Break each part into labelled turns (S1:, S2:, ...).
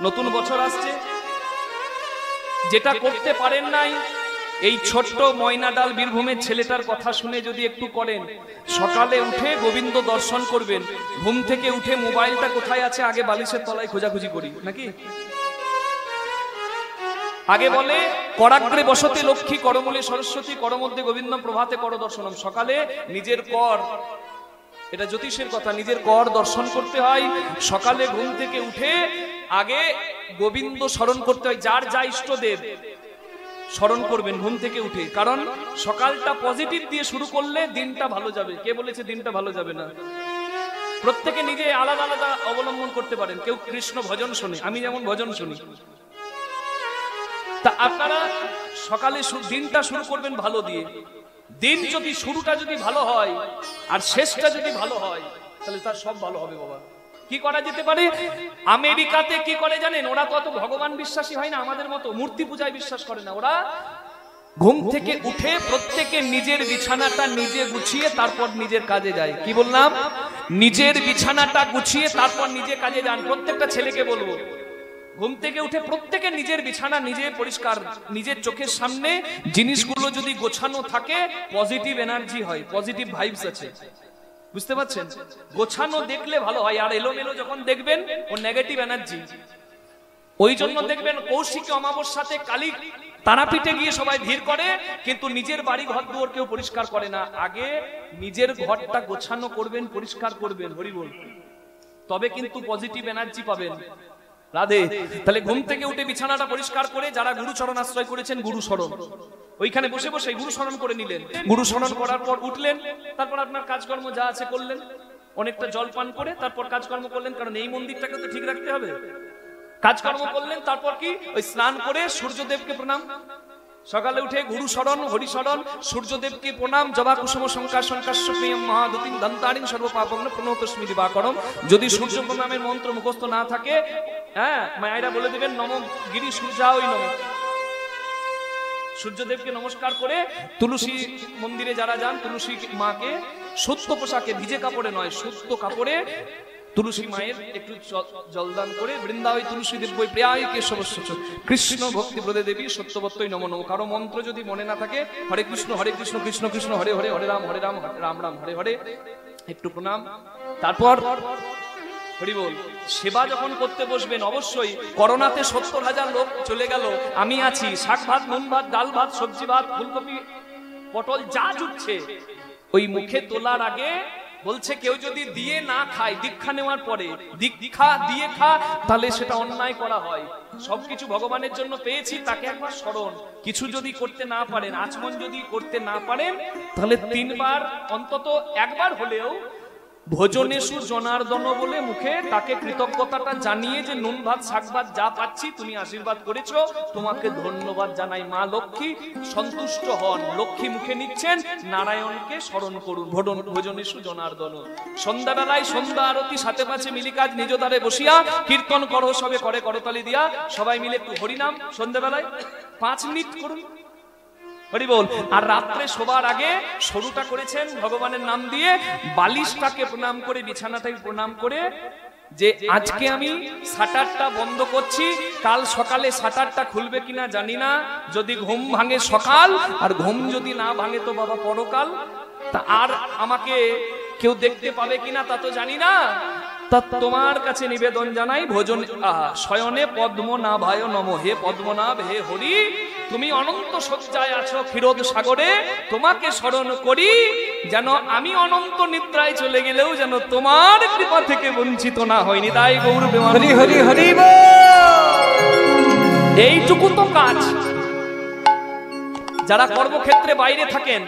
S1: নতুন বছর আসছে, যেটা করতে পারেন নাই এই ছোট্ট ময়নাডাল বীরভূমের ছেলেটার কথা শুনে যদি একটু করেন, সকালে উঠে গোবিন্দ দর্শন করবেন। ঘুম থেকে উঠে মোবাইলটা কোথায় আছে আগে বালিশের তলায় খোঁজাখুঁজি করি নাকি? আগে বলে করাগ্রে বসতে লক্ষ্মী, করমূলে সরস্বতী, করমধ্যে গোবিন্দ, প্রভাতে কর দর্শনম। সকালে নিজের কর, এটা জ্যোতিষের কথা, নিজের কর দর্শন করতে হয়। সকালে ঘুম থেকে উঠে আগে গোবিন্দ স্মরণ করতে হয়। যার যা ইষ্টদেব স্মরণ করবেন ঘুম থেকে উঠে, কারণ সকালটা পজিটিভ দিয়ে শুরু করলে দিনটা ভালো যাবে। কে বলেছে দিনটা ভালো যাবে না? প্রত্যেকে নিজে আলাদা আলাদা অবলম্বন করতে পারেন। কেউ কৃষ্ণ ভজন শোনে, আমি যেমন ভজন শুনি। তা আপনারা সকালে দিনটা শুরু করবেন ভালো দিয়ে। দিন যদি শুরুটা যদি ভালো হয় আর শেষটা যদি ভালো হয়, তাহলে তার সব ভালো হবে বাবা। কি করা যেতে পারে? আমেরিকাতে কি করে জানেন? ওরা তো অত ভগবান বিশ্বাসী হয় না, আমাদের মতো মূর্তি পূজায় বিশ্বাস করে না। ওরা ঘুম থেকে উঠে প্রত্যেকে নিজের বিছানাটা নিজে গুছিয়ে তারপর নিজের কাজে যায়। কি বললাম? নিজের বিছানাটা গুছিয়ে তারপর নিজে কাজে যান। প্রত্যেকটা ছেলেকে বলবো, ঘুম থেকে উঠে প্রত্যেকে নিজের বিছানা নিজে পরিষ্কার, নিজের চোখের সামনে জিনিসগুলো যদি গোছানো থাকে পজিটিভ এনার্জি হয়, পজিটিভ ভাইবস আছে। বুঝতে পারছেন? গোছানো দেখলে ভালো হয়, আর এলোমেলো যখন দেখবেন ও নেগেটিভ এনার্জি। ওই জন্য দেখবেন কৌশিকী অমাবস্যাতে কালী তারাপীঠে গিয়ে সবাই ভিড় করে, কিন্তু নিজের বাড়ি ঘর দুয়ার কেউ পরিষ্কার করে না। আগে নিজের ঘরটা গোছানো করবেন, পরিষ্কার করবেন, হরি বল, তবে কিন্তু পজিটিভ এনার্জি পাবেন। রাধে। তাহলে ঘুম থেকে উঠে বিছানাটা পরিষ্কার করে যারা গুরু চরণ আশ্রয় করেছেন, গুরু স্মরণ, ওইখানে বসে বসে গুরু স্মরণ করে নিলেন। গুরু স্মরণ করার পর উঠলেন, তারপর আপনার কাজকর্ম যা আছে করলেন, অনেকটা জল পান করে তারপর কাজকর্ম করলেন, কারণ এই মন্দিরটাকে তো ঠিক রাখতে হবে। কাজকর্ম করলেন, তারপর কি ওই স্নান করে সূর্যদেবকে প্রণাম। সকালে উঠে গুরু স্মরণ, হরি স্মরণ, সূর্যদেবকে প্রণাম। জবা কুসুম শঙ্কা শঙ্কাশ্য প্রিয়ম মহাদুতিং দন্তারিং সর্বপাপগ্ন প্রণতস্মি দিবাকরম। যদি সূর্য প্রণামের মন্ত্র মুখস্থ না থাকে, হ্যাঁ, মায়েরা বলে দেবেন নম গিরি সূর্যায় নম। সূর্যদেবকে নমস্কার করে তুলসী মন্দিরে যারা যান, তুলসী মাকে সুস্থ পোশাকে, ভিজে কাপড়ে নয়, সুস্থ কাপড়ে তুলসী মায়ের একটু জলদান করে বৃন্দাবই তুলসী দেবী প্রিয়ায় কেশবস্য কৃষ্ণ ভক্তি প্রদে দেবী সত্যবত্যই নমো নমঃ। কারো মন্ত্র যদি মনে না থাকে, হরে কৃষ্ণ কৃষ্ণ কৃষ্ণ হরে হরে, হরে রাম রাম রাম হরে হরে, একটু প্রণাম। তারপর হরি বল। সেবা যখন করতে বসবেন, অবশ্যই করোনাতে 70,000 লোক চলে গেল, আমি আছি, শাক ভাত, নুন ভাত, ডাল ভাত, সবজি ভাত, ফুলকপি, পটল যা জুটছে ওই মুখে তোলার আগে বলছে কেউ যদি দিয়ে না খায়, দীক্ষা নেওয়ার পরে দীক্ষা দিয়ে খা, তাহলে সেটা অন্যায় করা হয়। সবকিছু ভগবানের জন্য পেয়েছি, তাকে একবার স্মরণ। কিছু যদি করতে না পারেন, আচমন যদি করতে না পারেন, তাহলে 3 বার অন্তত একবার হলেও ভোজনেশু জনার্দন বলে মুখে তাকে কৃতজ্ঞতাটা জানিয়ে যে নুন ভাত শাক ভাত যা পাচ্ছি তুমি আশীর্বাদ করেছো, তোমাকে ধন্যবাদ জানাই। মা লক্ষ্মী সন্তুষ্ট হন, লক্ষ্মী মুখে নিচ্ছেন, নারায়ণকে স্মরণ করুন। ভোজনেশু জনার্দন। সন্ধ্যাবেলায় সন্ধ্যা আরতি, সাথে পাশে মিলি কাজ, নিজ দ্বারে বসিয়া কীর্তন করো সবে করে করতালি দিয়া। সবাই মিলে একটু হরিনাম সন্ধ্যাবেলায় 5 মিনিট করুন, হরি বল। আর রাত্রে শোবার আগে শুরুটা করেছেন ভগবানের নাম দিয়ে, বালিশটাকে প্রণাম করে, বিছানাটাকে প্রণাম করে, যে আজকে আমি শাটারটা বন্ধ করছি, কাল সকালে শাটারটা খুলবে কিনা জানি না। যদি ঘুম ভাঙে সকাল, আর ঘুম যদি না ভাঙে তো বাবা পরকাল। তা আর আমাকে কেউ দেখতে পাবে কিনা তা তো জানি না। তা তোমার কাছে নিবেদন জানাই, ভোজন শয়নে পদ্মনাভায় নমঃ। হে পদ্মনাভ, হে হরি, তুমি অনন্ত শয্যায় আছো ক্ষীরোদ সাগরে, তোমাকে স্মরণ করি, যেন আমি অনন্ত নিদ্রায় চলে গেলেও যেন তোমার কৃপা থেকে বঞ্চিত না হয়নি। তাই গৌর হরি হরি হরি বল। এইটুকু তো কাজ। যারা কর্মক্ষেত্রে বাইরে থাকেন,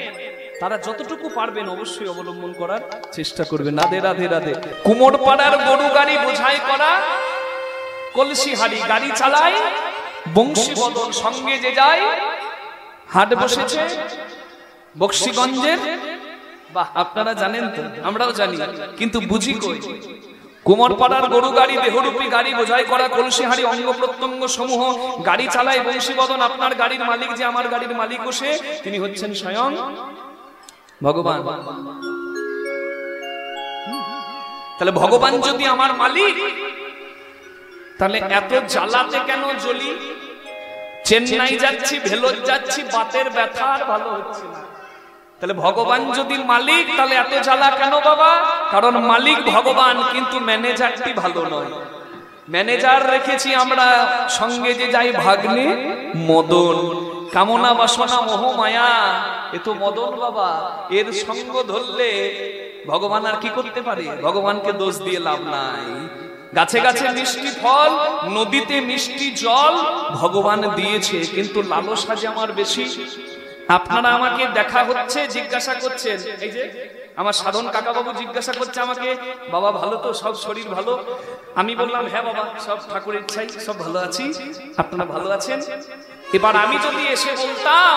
S1: তারা যতটুকু পারবেন অবশ্যই অবলম্বন করার চেষ্টা করবেন। রাধে রাধে রাধে। কুমোরপাড়ার গরু গাড়ি বোঝাই করা, কলসি হাড়ি গাড়ি চালায়, বংশী বদন সঙ্গে যে যায়, হাট বসেছে বক্সিগঞ্জের। বাহ, আপনারা জানেন তো, আমরাও জানি, কিন্তু বুঝি কই। কুমোরপাড়ার গরু গাড়ি, দেহরূপী গাড়ি বোঝাই করা, কলসি হাড়ি অঙ্গ প্রত্যঙ্গ সমূহ গাড়ি চালায় বংশী বদন। আপনার গাড়ির মালিক যে আমার গাড়ির মালিক, সে তিনি হচ্ছেন স্বয়ং ভগবান। তাহলে ভগবান যদি আমার মালিক, তাহলে এত জ্বালাতে কেন জ্বলি? চেন্নাই যাচ্ছি, ভেলোর যাচ্ছি, বাতের ব্যথা আর ভালো হচ্ছে না। তাহলে ভগবান যদি মালিক, তাহলে এত জ্বালা কেন বাবা? কারণ মালিক ভগবান, কিন্তু ম্যানেজারটি ভালো নয়। ম্যানেজার রেখেছি আমরা সঙ্গে যে যাই ভাগ্নে মদন। কামনা বাসনা মোহ মায়া, এ তো মদন বাবা। এর সঙ্গ ধরলে ভগবান আর কি করতে পারে? ভগবানকে দোষ দিয়ে লাভ নাই। গাছে গাছে মিষ্টি ফল, নদীতে মিষ্টি জল ভগবান দিয়েছে, কিন্তু লালসা যে আমার বেশি। আপনারা আমাকে দেখা হচ্ছে, জিজ্ঞাসা করছেন, এই যে আমার সাধন কাকা বাবু জিজ্ঞাসা করছে আমাকে, বাবা ভালো তো, সব শরীর ভালো? আমি বললাম হ্যাঁ বাবা, সব ঠাকুরের ইচ্ছাই সব ভালো আছি, আপনারা ভালো আছেন? এবার আমি যদি এসে বলতাম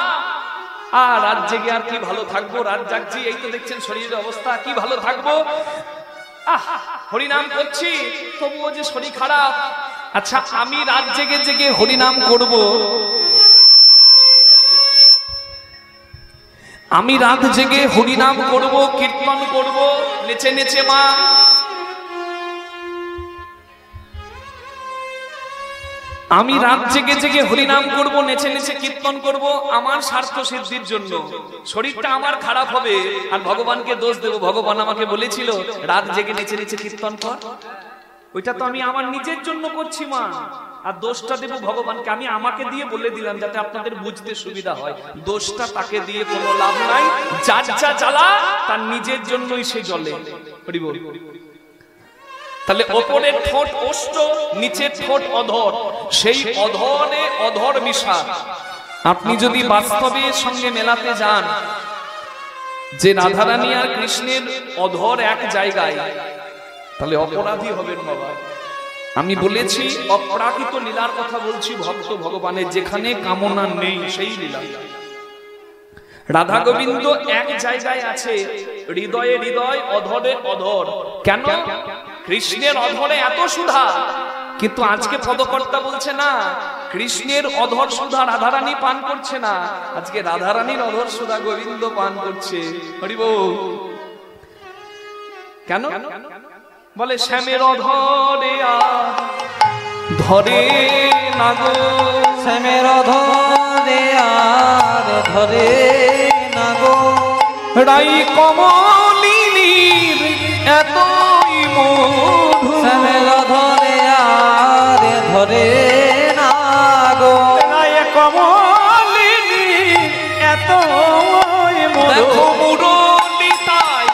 S1: আর রাত জেগে আর কি ভালো থাকবো, রাত জাগছি, এই তো দেখছেন শরীরের অবস্থা, কি ভালো থাকবো, হরিনাম করছি তবুও যে শরীর খারাপ। আচ্ছা, আমি রাত জেগে জেগে হরিনাম করব, আমি রাত জেগে হরিনাম করব, কীর্তন করব, নেচে নেচে মা, আমি রাত জেগে জেগে হরিনাম করব, নেচে নেচে কীর্তন করব আমার স্বার্থ সিদ্ধির জন্য। শরীরটা আমার খারাপ হবে আর ভগবানকে দোষ দেব। ভগবান আমাকে বলেছিল রাত জেগে নেচে নেচে কীর্তন কর, ওইটা তো আমি আমার নিজের জন্য করছি মা, আর দোষটা দেব ভগবানকে। আমি আমাকে দিয়ে বলে দিলাম যাতে আপনাদের বুঝতে সুবিধা হয়, দোষটা তাকে দিয়ে কোনো লাভ নাই। যার যা জ্বালা তার নিজের জন্যই সে জ্বলে। তাহলে ওপরের ঠোঁট ওষ্ঠ, নিচের ঠোঁট অধর, সেই অধরে অধর মিশা। আপনি যদি বাস্তবে সঙ্গে মেলাতে যান যে রাধারানী আর কৃষ্ণের অধর এক জায়গায়, তাহলে অপরাধী হবেন বাবা। আমি বলেছি অপ্রাকৃত লীলার কথা বলছি, ভক্ত ভগবানের যেখানে কামনা নেই সেই লীলা। রাধা গোবিন্দ এক জায়গায় আছে, হৃদয়ে হৃদয়, অধরে অধর। কেন? কৃষ্ণের অধরে এত সুধা, কিন্তু আজকে পদকর্তা বলছে না কৃষ্ণের অধর সুধা রাধারানী পান করছে না, আজকে রাধারানীর অধর সুধা গোবিন্দ পান করছে। হরি বল। কেন? বলে শ্যামের অধরে ধরে না গো,
S2: শ্যামের অধরে আর ধরে না গো,
S1: রাই কমলিনীর এতই মধু,
S2: শ্যামের অধরে আর ধরে না গো,
S1: রাই কমলিনীর এতই মধু, মুরলি তাই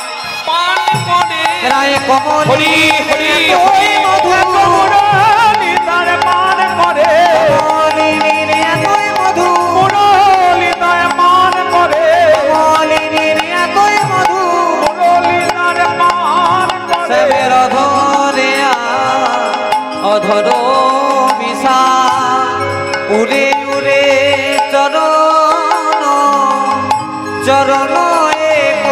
S1: পান করে,
S2: রায় কমলি
S1: হরি
S2: হরি মধু,
S1: মুরলি তার পান করে,
S2: কমলিনীর এতই মধু,
S1: মুরলি তার পান করে,
S2: কমলিনীর এতই মধু,
S1: মুরলি তার পান করে,
S2: শ্যামের অধরে আর অধর মিশা, উড়ে উড়ে চরণ চরণ এক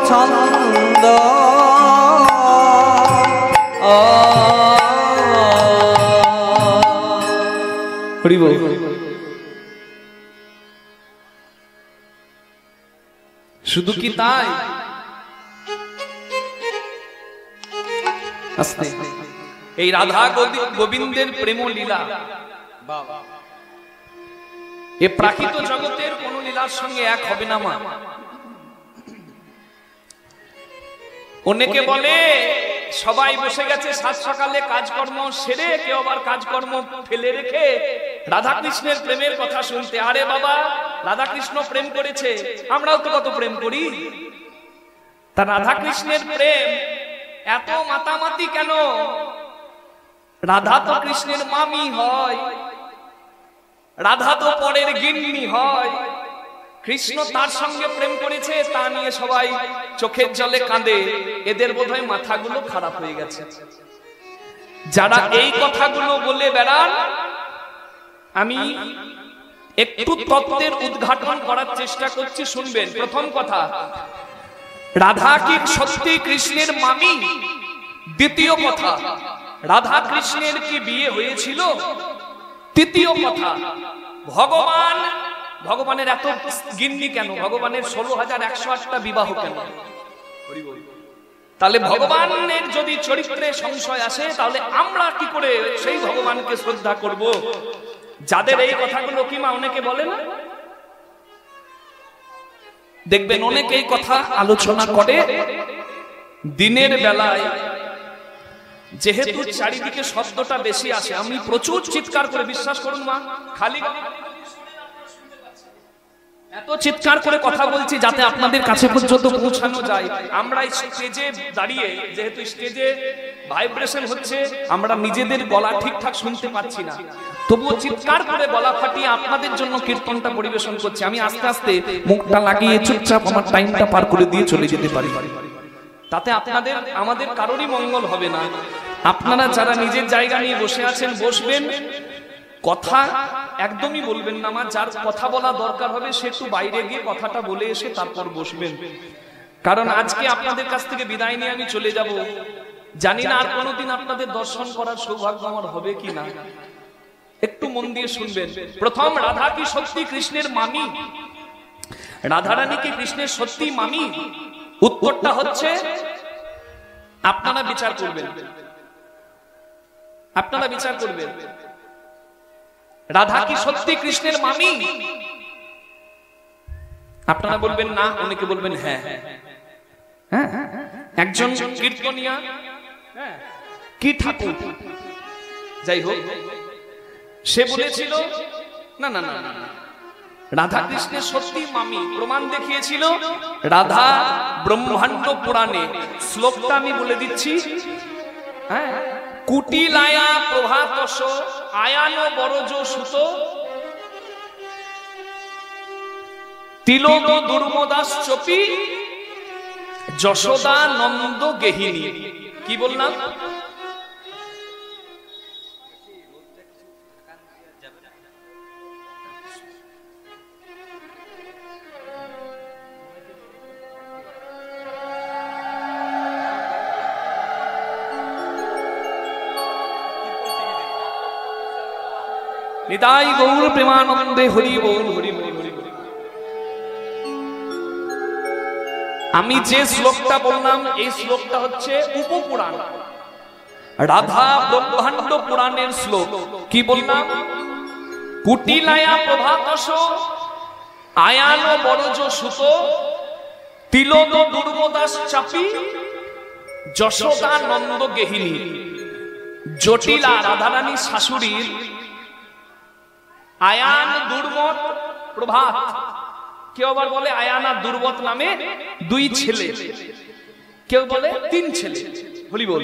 S2: ছন্দ,
S1: হরি বল। শুধু কি তাই? আস্তে, এই রাধা গোবিন্দের প্রেম লীলা এ প্রাকৃত জগতের কোন লীলার সঙ্গে এক হবে না মা। অনেকে বলে সবাই বসে গেছে সাত সকালে কাজকর্ম সেরে, কেউ আবার কাজকর্ম ফেলে রেখে রাধা কৃষ্ণের প্রেমের কথা শুনতে। আরে বাবা, রাধা কৃষ্ণ প্রেম করেছে, আমরাও তো কত প্রেম করি। তা রাধা কৃষ্ণের প্রেম এত মাতামাতি কেন? রাধা তো কৃষ্ণের মামি হয়, রাধা তো পরের গিন্নি হয়। কৃষ্ণ তার সঙ্গে প্রেম করেছে, তা নিয়ে সবাই চোখের জলে কাঁদে। এদের বোধহয় মাথাগুলো খারাপ হয়ে গেছে। যারা এই কথাগুলো বলে বেড়ান, আমি একটু তত্ত্বের উদ্ঘাটন করার চেষ্টা করছি, শুনবেন। প্রথম কথা, রাধা কি সত্যি কৃষ্ণের মামি? দ্বিতীয় কথা, রাধা কৃষ্ণের কি বিয়ে হয়েছিল? তৃতীয় কথা, ভগবানের এত গিন্নি কেন? ভগবানের 16,108টা বিবাহ কেন? তাহলে ভগবানের যদি চরিত্রে সংশয় আসে তাহলে আমরা কি করে সেই ভগবানকে শ্রদ্ধা করব? যাদের এই কথাগুলো কি মা অনেকে বলে না, দেখবেন অনেকে এই কথা আলোচনা করে দিনের বেলায়, যেহেতু চারিদিকে শব্দটা বেশি আসে, আমি প্রচুর চিৎকার করে, বিশ্বাস করুন মা, খালি এত চিৎকার করে কথা বলছি যাতে আপনাদের কাছে পর্যন্ত পৌঁছানো যায়। আমরা স্টেজে দাঁড়িয়ে, যেহেতু স্টেজে ভাইব্রেশন হচ্ছে, আমরা নিজেদের গলা ঠিকঠাক শুনতে পাচ্ছি না, তবুও চিৎকার করে গলা ফাটিয়ে আপনাদের জন্য কীর্তনটা পরিবেশন করছি। আমি আস্তে আস্তে মুখটা লাগিয়ে চুপচাপ আমার টাইমটা পার করে দিয়ে চলে যেতে পারি, তাতে আপনাদের আমাদের কারোরই মঙ্গল হবে না। আপনারা যারা নিজের জায়গা নিয়ে বসে আছেন বসবেন, কথা একদমই বলবেন না। আমার যার কথা বলা দরকার হবে সে একটু বাইরে গিয়ে কথাটা বলে এসে তারপর বসবেন, কারণ আজকে আপনাদের কাছ থেকে বিদায় নিয়ে আমি চলে যাব, জানি না আর কোনোদিন আপনাদের দর্শন করার সৌভাগ্য আমার হবে কিনা। একটু মন দিয়ে শুনবেন। প্রথম, রাধা কি সত্যি কৃষ্ণের মামি? রাধারানী কি কৃষ্ণের সত্যি মামি? উত্তরটা হচ্ছে আপনারা বিচার করবেন, আপনারা বিচার করবেন। রাধা কি সত্যি কৃষ্ণের মামি? আপনারা বলবেন না, অনেকে বলবেন হ্যাঁ। হ্যাঁ, একজন কীর্তনিয়া কি ঠাকুর, যাই হোক, সে বলেছিল না না না, রাধা কৃষ্ণের সত্যি মামি। প্রমাণ দেখিয়েছিল রাধা ব্রহ্মাণ্ড পুরাণে। শ্লোকটা আমি বলে দিচ্ছি। হ্যাঁ, কুটিলায়া প্রভাতস আয়ান বরজ সুত তিলোদ দুর্মদাস চপি যশোদা নন্দ গেহিনী। কি বললাম? নিতাই গৌর প্রেমানন্দে হরি বল, হরি বল, হরি বল। আমি যে শ্লোকটা বললাম এই শ্লোকটা হচ্ছে উপপুরাণ, রাধা ব্রহ্মাণ্ড পুরাণের শ্লোক। কি বললাম? কুটিলায়া প্রভাতস আয়ান বরজ সুত তিলোদ দুর্মদাস চাপি যশোদা নন্দ গেহিনী। জটিলা রাধারানী শাশুড়ির আয়ান দুর্মত প্রভাত, কেউ আবার বলে আয়ান আর দুর্বত নামে দুই ছেলে, কেউ বলে তিন ছেলে, বলি বল।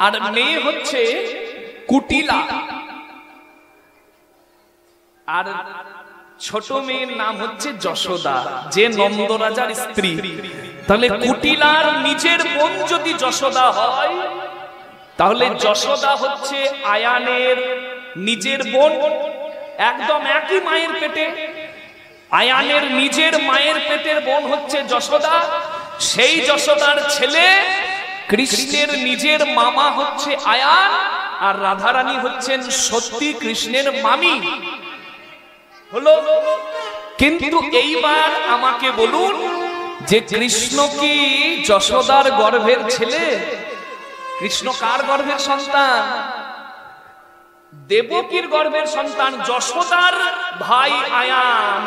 S1: আর মেয়ে হচ্ছে কুটিলা, আর ছোট মেয়ের নাম হচ্ছে যশোদা, যে নন্দ রাজার স্ত্রী। তাহলে কুটিলার নিজের বোন যদি যশোদা হয়, তাহলে যশোদা হচ্ছে আয়ানের নিজের বোন, একদম একই মায়ের পেটে। আয়ানের নিজের মায়ের পেটের বোন হচ্ছে যশোদা, সেই যশোদার ছেলে কৃষ্ণের নিজের মামা হচ্ছে আয়ান, আর রাধারানী হচ্ছেন সত্যি কৃষ্ণের মামি। হলো? কিন্তু এইবার আমাকে বলুন যে কৃষ্ণ কি যশোদার গর্ভের ছেলে? কৃষ্ণ কার গর্ভের সন্তান? দেবকীর গর্ভের সন্তান। যশোদার ভাই আয়ান,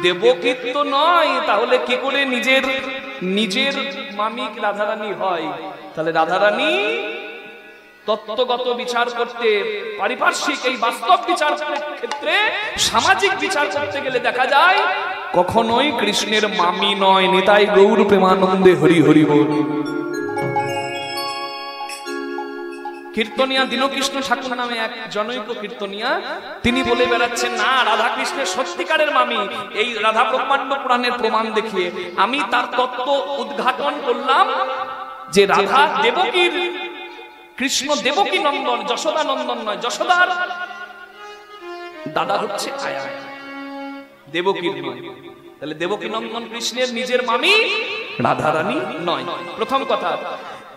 S1: দেবকীর তো নয়। তাহলে কি করে নিজের নিজের মামি রাধারানী হয়? তাহলে রাধারানী তত্ত্বগত বিচার করতে, পারিপার্শ্বিক এই বাস্তব বিচার ক্ষেত্রে সামাজিক বিচার করতে গেলে দেখা যায় কখনোই কৃষ্ণের মামি নয়। নিতাই গৌর প্রেমানন্দে হরি হরি বল। কীর্তনিয়া দীনকৃষ্ণ ঠাকুর নামে এক জনৈক কীর্তনিয়া, তিনি বলে বেড়াচ্ছেন না, রাধা কৃষ্ণের সত্যিকারের মামি। এই রাধা ব্রহ্মাণ্ড পুরাণের প্রমাণ দেখিয়ে আমি তার তত্ত্ব উদ্ঘাটন করলাম যে রাধা দেবকীর, কৃষ্ণ দেবকী নন্দন, যশোদা নন্দন নয়। যশোদার দাদা হচ্ছে আয়ান, দেবকীর নয়। তাহলে দেবকী নন্দন কৃষ্ণের নিজের মামি, রাধারানী নয়। প্রথম কথা।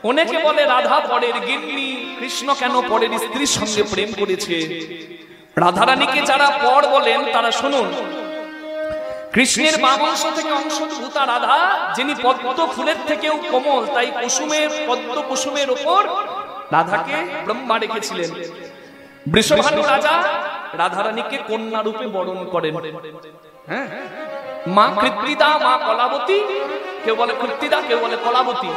S1: অনেকে বলে রাধা পরের গিন্নি, কৃষ্ণ কেন পরের স্ত্রীর সঙ্গে প্রেম করেছে? রাধারানীকে যারা পর বলেন তারা শুনুন, কৃষ্ণের বাম অংশ থেকে অংশভূতা রাধা, যিনি পদ্ম ফুলের থেকেও কোমল, তাই কুসুমের পদ্ম কুসুমের ওপর রাধাকে ব্রহ্মা রেখেছিলেন। বৃষভানু রাজা রাধারানীকে কন্যা রূপে বরণ করেন। হ্যাঁ, মা কৃত্তিদা, মা কলাবতী, কেউ বলে কৃত্তিদা, কেউ বলে কলাবতী,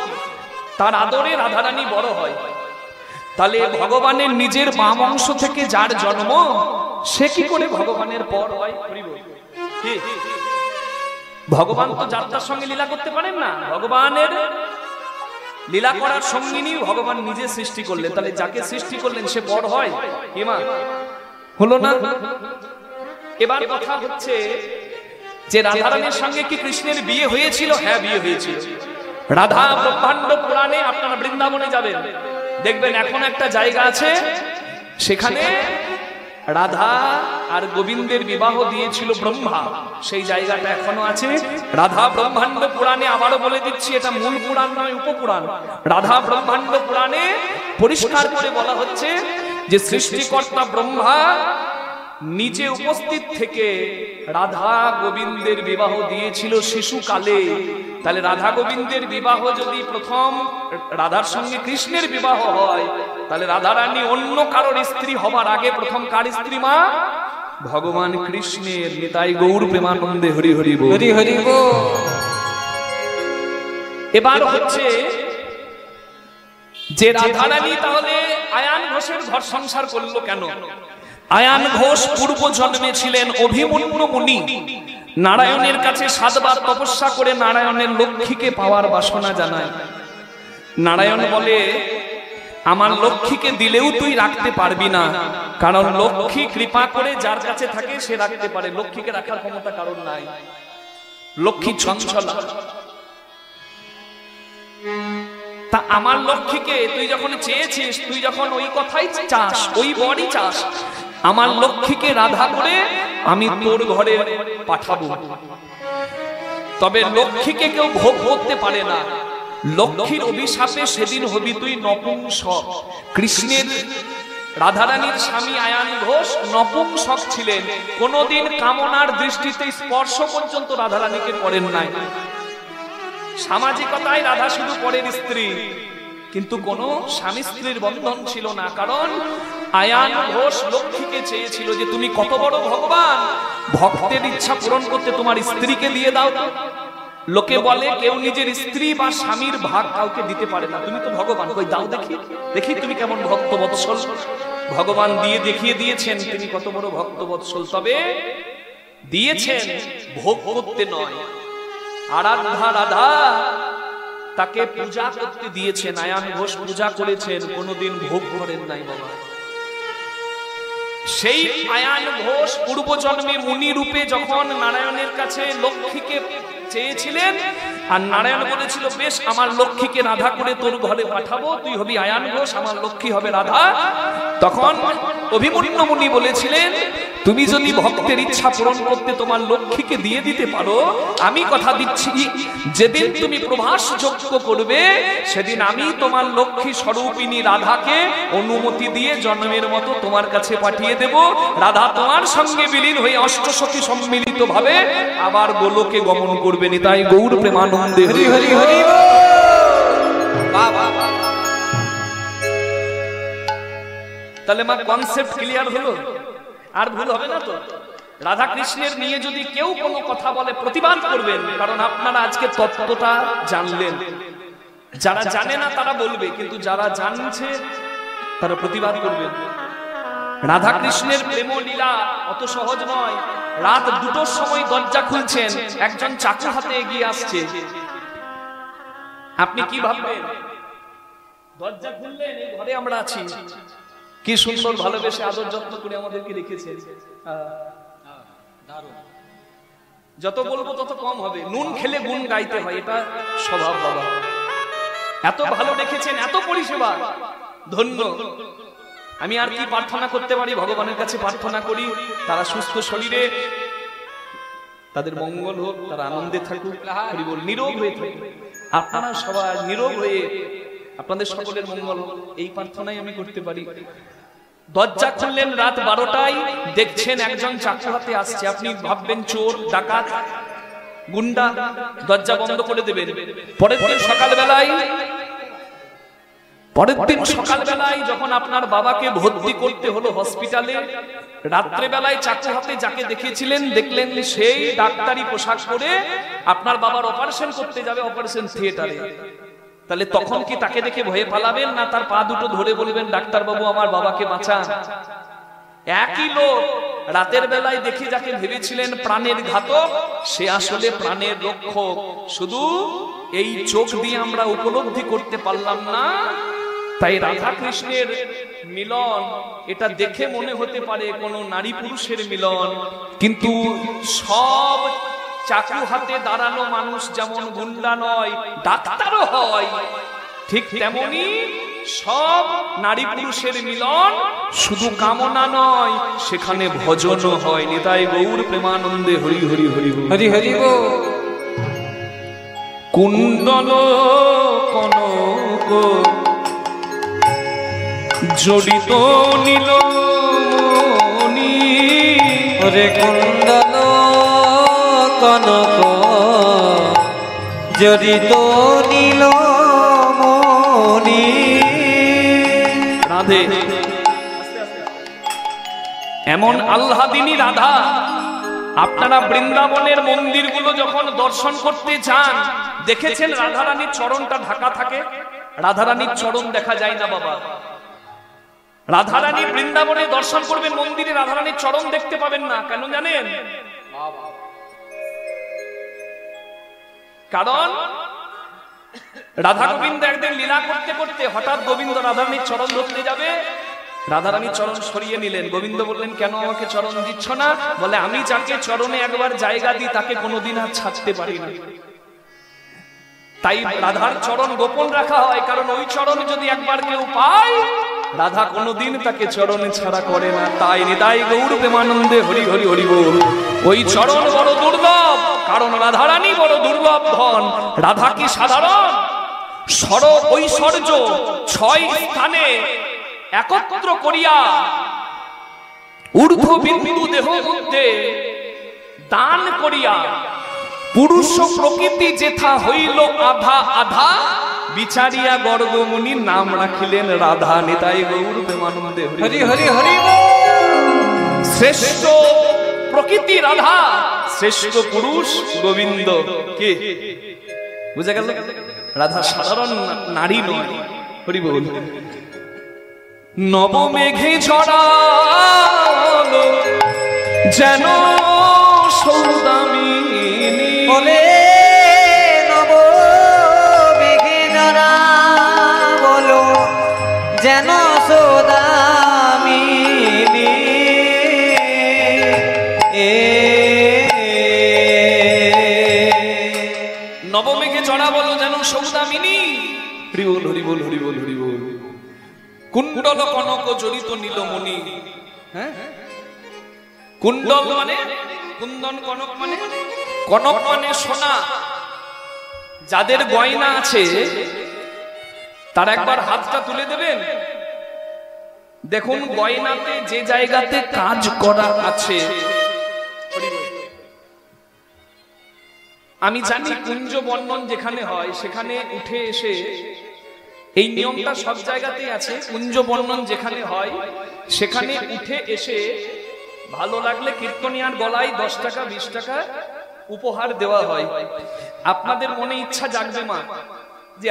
S1: তার আদরে রাধারানী বড় হয়। তাহলে ভগবানের নিজের বাম অংশ থেকে যার জন্ম, সে কি করে ভগবানের পর হয়? ভগবান তো যাত্রার সঙ্গে লীলা করতে পারেন না। ভগবানের লীলা করার সঙ্গিনী ভগবান নিজে সৃষ্টি করলেন। তাহলে যাকে সৃষ্টি করলেন সে পর হয়? কি মা হলো না? এবার কথা হচ্ছে যে রাধারানীর সঙ্গে কি কৃষ্ণের বিয়ে হয়েছিল? হ্যাঁ, বিয়ে হয়েছিল। রাধা ব্রহ্মাণ্ড পুরাণে, আপনারা বৃন্দাবনে যাবেন, দেখবেন এখন একটা জায়গা আছে, সেখানে রাধা আর গোবিন্দের বিবাহ দিয়েছিল ব্রহ্মা। সেই জায়গাটা এখনো আছে। রাধা ব্রহ্মাণ্ড পুরাণে, আবারও বলে দিচ্ছি, এটা মূল পুরাণ নয়, উপপুরাণ। রাধা ব্রহ্মাণ্ড পুরাণে পরিষ্কার করে বলা হচ্ছে যে সৃষ্টিকর্তা ব্রহ্মা নিচে উপস্থিত থেকে রাধা গোবিন্দের বিবাহ দিয়েছিল শিশুকালে। তাহলে রাধা গোবিন্দের বিবাহ যদি প্রথম রাধার সঙ্গে কৃষ্ণের বিবাহ হয়, তাহলে রাধারানী অন্য কারোর স্ত্রী হবার আগে প্রথম কার স্ত্রী? মা ভগবান কৃষ্ণের। নিতাই গৌর প্রেমানন্দে হরি হরি বল, হরি হরি বল। এবার হচ্ছে যে রাধারানী তাহলে আয়ান ঘোষের ঘর সংসার করলো কেন? আয়ান ঘোষ পূর্ব জন্মে ছিলেন অভিমন্যু মুনি। নারায়ণের কাছে 7 বার তপস্যা করে নারায়ণের লক্ষ্মীকে পাওয়ার বাসনা জানায়। নারায়ণ বলে, আমার লক্ষ্মীকে দিলেও তুই রাখতে পারবি না, কারণ লক্ষ্মী কৃপা করে যার কাছে থাকে সে রাখতে পারে, লক্ষ্মীকে রাখার ক্ষমতা কারণ নাই। লক্ষ্মী চঞ্চলা। তা আমার লক্ষ্মীকে তুই যখন চেয়েছিস, তুই যখন ওই কথাই চাস, ওই বরই চাস, আমার লক্ষ্মীকে রাধা করে আমি তোর ঘরে পাঠাবো। তবে লক্ষ্মীকে কেউ ভোগ করতে পারে না। লক্ষ্মীর অভিশাপে সেদিন হবি তুই নপুংসক। কৃষ্ণের রাধারানীর স্বামী আয়ান ঘোষ নপুংসক ছিলেন। কোনদিন কামনার দৃষ্টিতে স্পর্শ পর্যন্ত রাধারানীকে করেন নাই। সামাজিকতায় রাধা শুধু পরের স্ত্রী, কিন্তু কোন স্বামী স্ত্রীর বন্ধন ছিল না। কারণ আয়ান ঘোষ লক্ষ্মীকে চেয়েছিল যে তুমি কত বড় ভগবান, ভক্তের ইচ্ছা পূরণ করতে তোমার স্ত্রীকে দিয়ে দাও। লোকে বলে কেউ নিজের স্ত্রী বা স্বামীর ভাগ কাউকে দিতে পারে না, তুমি তো ভগবান, কই দাও দেখি, দেখি তুমি কেমন ভক্ত বৎসল। ভগবান দিয়ে দেখিয়ে দিয়েছেন তিনি কত বড় ভক্ত বৎসল। তবে দিয়েছেন ভোগ করতে নয়। আরাধ্যা রাধা তাকে পূজা করতে দিয়েছেন। আয়ান ঘোষ পূজা করেছেন, কোনোদিন ভোগ করেন নাই বাবা। সেই আয়ান ঘোষ পূর্ব জন্মে মুনি রূপে যখন নারায়ণের কাছে লক্ষ্মীকে চেয়েছিলেন, আর নারায়ণ বলেছিল বেশ, আমার লক্ষ্মীকে রাধা করে তোর ঘরে পাঠাবো, তুই হবি আয়ান ঘোষ, আমার লক্ষ্মী হবে রাধা। তখন অভিমন্যু মুনি বলেছিলেন, তুমি যদি ভক্তের ইচ্ছা পূরণ করতে তোমার লক্ষ্মীকে দিয়ে দিতে পারো, আমি কথা দিচ্ছি যেদিন তুমি প্রভাস যজ্ঞ করবে সেদিন আমি তোমার লক্ষ্মী স্বরূপিণী রাধাকে অনুমতি দিয়ে জন্মের মতো তোমার কাছে পাঠিয়ে দেব। রাধা তোমার সঙ্গে বিলীন হয়ে অষ্টসখী সম্মিলিত ভাবে আবার গোলকে গমন করবে। নিতাই গৌর প্রেমানন্দে হরি হরি হরি। তাহলে মা কনসেপ্ট ক্লিয়ার হলো? আর ভুল হবে না তো? রাধা কৃষ্ণের নিয়ে যদি কেউ কোনো কথা বলে প্রতিবাদ করবেন, কারণ আপনারা আজকে তত্ত্বটা জানলেন। যারা জানে না তারা বলবে, কিন্তু যারা জানছে তারা প্রতিবাদ করবেন। রাধা কৃষ্ণের প্রেম লীলা অত সহজ নয়। রাত 2টোর সময় দরজা খুলছেন, একজন চাকু হাতে এগিয়ে আসছে। আপনি কি ভাববেন? দরজা খুললেন, এই ঘরে আমরা আছি, কি সুন্দর ভালোবেসে আদর যত্ন করে আমাদেরকে রেখেছে। যত বলবো তত কম হবে। নুন খেলে গুণ গাইতে হয়, এটা স্বভাব বাবা। এত ভালো রেখেছেন, এত পরিষেবা, ধন্য। আমি আর কি প্রার্থনা করতে পারি? ভগবানের কাছে প্রার্থনা করি তারা সুস্থ শরীরে, তাদের মঙ্গল হোক, তারা আনন্দে থাকুক, নীরব হয়ে থাকুক। আপনারা সবাই নীরব হয়ে আপনাদের সকলের মঙ্গল, এই প্রার্থনাই আমি করতে পারি। দরজা খুললেন রাত 12টায়, দেখছেন একজন চাকু হাতে আসছে। আপনি ভাববেন চোর ডাকাত, গুন্ডা, দরজা বন্ধ করে দেবেন। পরের দিন সকালবেলায় যখন আপনার বাবাকে ভর্তি করতে হলো হসপিটালে, রাত্রেবেলায় চাকু হাতে যাকে দেখেছিলেন দেখলেন সেই ডাক্তারি পোশাক পরে আপনার বাবার অপারেশন করতে যাবে অপারেশন থিয়েটারে। তাহলে তখন কি তাকে দেখে ভয়ে পালাবেন, না তার পা দুটো ধরে বলবেন ডাক্তার বাবু আমার বাবাকে বাঁচান? একই লোক রাতের বেলায় দেখে যাকে ভেবেছিলেন প্রাণের ঘাতক, সে আসলে প্রাণের রক্ষক। শুধু এই চোখ দিয়ে আমরা উপলব্ধি করতে পারলাম না। তাই রাধা কৃষ্ণের মিলন এটা দেখে মনে হতে পারে কোনো নারী পুরুষের মিলন, কিন্তু সব চাকু হাতে দাঁড়ানো মানুষ যেমন গুন্ডা নয়, ডাক্তারও হয়, ঠিক তেমনি সব নারী পুরুষের মিলন শুধু কামনা নয়, সেখানে ভজনও হয়। নিতাই গৌর প্রেমানন্দে হরি হরি হরি হরি হরি বল। কুণ্ডল কনক জড়িত নীলমণি,
S2: ওরে কুণ্ডল কনক জড়িত নীলমণি।
S1: রাধে এমন আল্লাদিনী রাধা। আপনারা বৃন্দাবনের মন্দিরগুলো যখন দর্শন করতে যান, দেখেছেন রাধারানীর চরণটা ঢাকা থাকে? রাধারানীর চরণ দেখা যায় না বাবা। রাধারানীর বৃন্দাবনে দর্শন করবেন, মন্দিরে রাধারানীর চরণ দেখতে পাবেন না। কেন জানেন? কারণ রাধা গোবিন্দ একদিন লীলা করতে করতে হঠাৎ গোবিন্দ রাধারানীর চরণ ধরতে যাবে, রাধারানীর চরণ সরিয়ে নিলেন। গোবিন্দ বললেন কেন আমাকে চরণ দিচ্ছ না? বলে আমি যাকে চরণে একবার জায়গা দিই তাকে কোনোদিন আর ছাড়তে পারি না। তাই রাধার চরণ গোপন রাখা হয়, কারণ ওই চরণ যদি একবার কেউ পায় রাধা কোনোদিন তাকে চরণে ছাড়া করে না। তাই নিতাই গৌর প্রেমানন্দে হরি হরি হরি বল। ওই চরণ বড় দুর্লভ, কারণ রাধারানী বড় দুর্লভ ধন। রাধা কি সাধারণ? ঐশ্বর্য 6 স্থানে একত্র করিয়া ঊর্ধ্ব বিন্দু দেহ মধ্যে দান করিয়া পুরুষ প্রকৃতি যেথা হইল আধা আধা, বিচারিয়া গর্গমুনি নাম রাখিলেন রাধা। নিতাই গৌর প্রেমানন্দে হরি হরি হরি বল। শ্রেষ্ঠ প্রকৃতি রাধা, শ্রেষ্ঠ পুরুষ গোবিন্দ। কে বুঝা গেল? রাধা সাধারণ নারী নয়। হরি বল। নবমেঘে ঝড়ালো যেন সৌদামিনী,
S2: বলে নব মেঘে ধরা বলো যেন সৌদামিনী।
S1: নবমেঘে চড়া বলো যেন সৌদামিনী। হরি বল হরি বল হরি বল হরি বল। কুণ্ডল কনক জড়িত নীলমণি। হ্যাঁ, কুণ্ডল মানে কুন্দন, কনক মানে কনক মানে সোনা। যাদের গয়না আছে তারা একবার হাতটা তুলে দেবেন, দেখুন গয়নাতে যে জায়গাতে কাজ করা আছে। আমি জানি কুঞ্জ বর্ণন যেখানে হয় সেখানে উঠে এসে এই নিয়মটা সব জায়গাতেই আছে। কুঞ্জ বর্ণন যেখানে হয় সেখানে উঠে এসে ভালো লাগলে কীর্তনিয়ার গলায় 10 টাকা 20 টাকা উপহার দেওয়া হয়। আপনাদের মনে ইচ্ছা জাগবে মা যে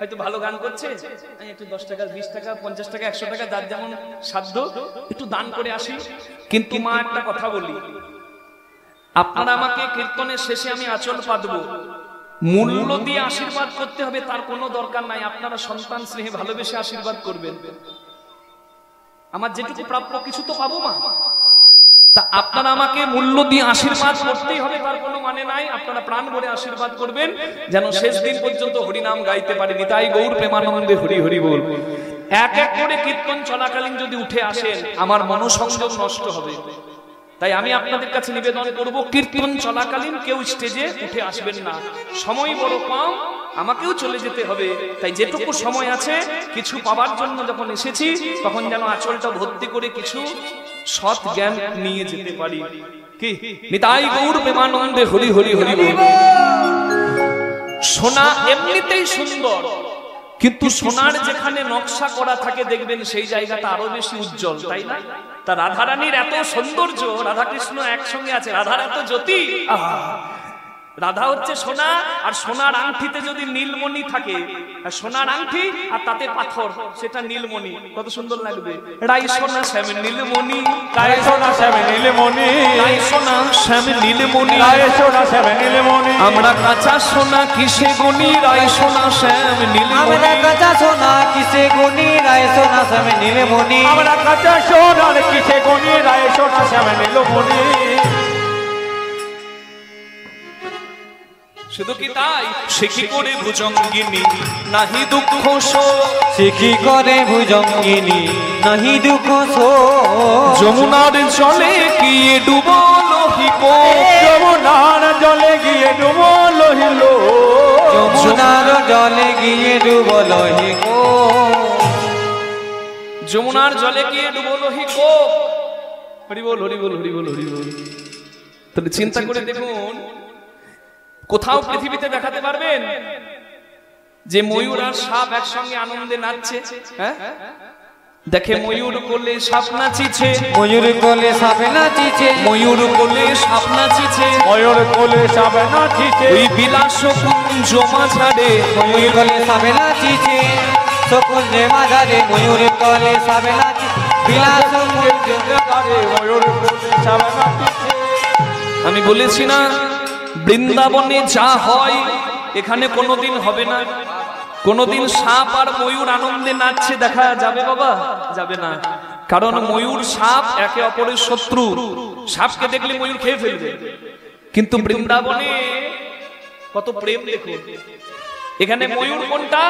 S1: হয়তো ভালো গান করছে, একটু 10 টাকা 20 টাকা 50 টাকা 100 টাকা যার যেমন সাধ্য একটু দান করে আসি। কিন্তু মা একটা কথা বলি, আপনারা আমাকে কীর্তনের শেষে আমি আঁচল পাতবো, মূল্য দিয়ে আশীর্বাদ করতে হবে তার কোনো দরকার নাই। আপনারা সন্তান স্নেহে ভালোবেসে আশীর্বাদ করবেন। আমার যেটুকু প্রাপ্য কিছু তো পাবো মা, তা আপনারা আমাকে মূল্য দিয়ে আশীর্বাদ করতেই হবে তার কোনো মানে নাই। আপনারা প্রাণ ভরে আশীর্বাদ করবেন যেন শেষ দিন পর্যন্ত হরিনাম গাইতে পারি। নিতাই গৌর প্রেমানন্দে হরি হরি বল। এক এক করে কীর্তন চলাকালীন যদি উঠে আসেন আমার মনোসংযোগ নষ্ট হবে। তাই আমি আপনাদের কাছে নিবেদন করব, কীর্তন চলাকালীন কেউ স্টেজে উঠে আসবেন না। সময় বড় কম, আমাকেও চলে যেতে হবে। তাই যেটুকু সময় আছে কিছু পাওয়ার জন্য যখন এসেছি তখন যেন আঁচলটা ভর্তি করে কিছু সৎ জ্ঞান নিয়ে যেতে পারি। কি নিতাই গৌর প্রেমানন্দে হরি হরি হরি বল। সোনা এমনিতেই সুন্দর, কিন্তু সোনার যেখানে নকশা করা থাকে দেখবেন সেই জায়গাটা আরো বেশি উজ্জ্বল, তাই না? তা রাধারানীর এত সৌন্দর্য, রাধাকৃষ্ণ একসঙ্গে আছে, রাধার এত জ্যোতি। রাধা হচ্ছে সোনা, আর সোনার আংটিতে যদি নীলমণি থাকে, সোনার আংটি আর তাতে পাথর, সেটা নীলমণি, কত সুন্দর লাগবে। রাই সোনা শ্যাম নীলমণি,
S3: রায় সোনা শ্যাম নীলমণি,
S1: রাই সোনা শ্যাম নীলমণি,
S3: রায় সোনা শ্যাম নীলমণি।
S1: আমরা কাঁচা সোনা কিসে গুনি, রাই সোনা শ্যাম নীলমণি।
S2: আমরা কাঁচা সোনা কিসে গুনি, রায় সোনা শ্যাম নীলমণি।
S3: আমরা কাঁচা সোনার কিসে গুনি, রায় সোনা শ্যাম নীলমণি।
S1: শুধু কি তাই, শিখি করে ভুজঙ্গিনী নাহি দুঃখ শো,
S2: শিখি করে ভুজঙ্গিনী নাহি দুঃখ শো।
S1: যমুনার জলে গিয়ে ডুবো লোহিত,
S3: যমুনার জলে গিয়ে ডুবো লোহিল,
S2: যমুনার জলে গিয়ে ডুবো লোহিত।
S1: যমুনার জলে গিয়ে ডুবো লোহিত। হরি বল হরি বল হরি বল হরি বল। তাহলে চিন্তা করে দেখুন, কোথাও পৃথিবীতে দেখাতে পারবেন যে ময়ূর আর সাপ একসঙ্গে আনন্দে নাচছে? হ্যাঁ, দেখে ময়ূর কোলে সাপ নাচিছে,
S2: ময়ূর কোলে সাপে নাচিছে,
S1: ময়ূর কোলে সাপ নাচিছে,
S3: ময়ূর কোলে সাপ নাচিছে।
S1: ওই বিলাস কুঞ্জ মাঝারে
S2: ময়ূর কোলে সাপে নাচিছে, সকুঞ্জে মাঝারে ময়ূর কোলে সাপে নাচিছে, বিলাস কুঞ্জ
S3: আরে ময়ূর কোলে সাপ নাচিছে।
S1: আমি বলেছি না, বৃন্দাবনে যা হয় এখানে কোনোদিন হবে না। কোনোদিন সাপ আর ময়ূর আনন্দে নাচছে দেখা যাবে বাবা? যাবে না। কারণ ময়ূর সাপ একে অপরের শত্রু, সাপকে দেখলে ময়ূর খেয়ে ফেলবে। কিন্তু বৃন্দাবনে কত প্রেম দেখুন। এখানে ময়ূর কোনটা?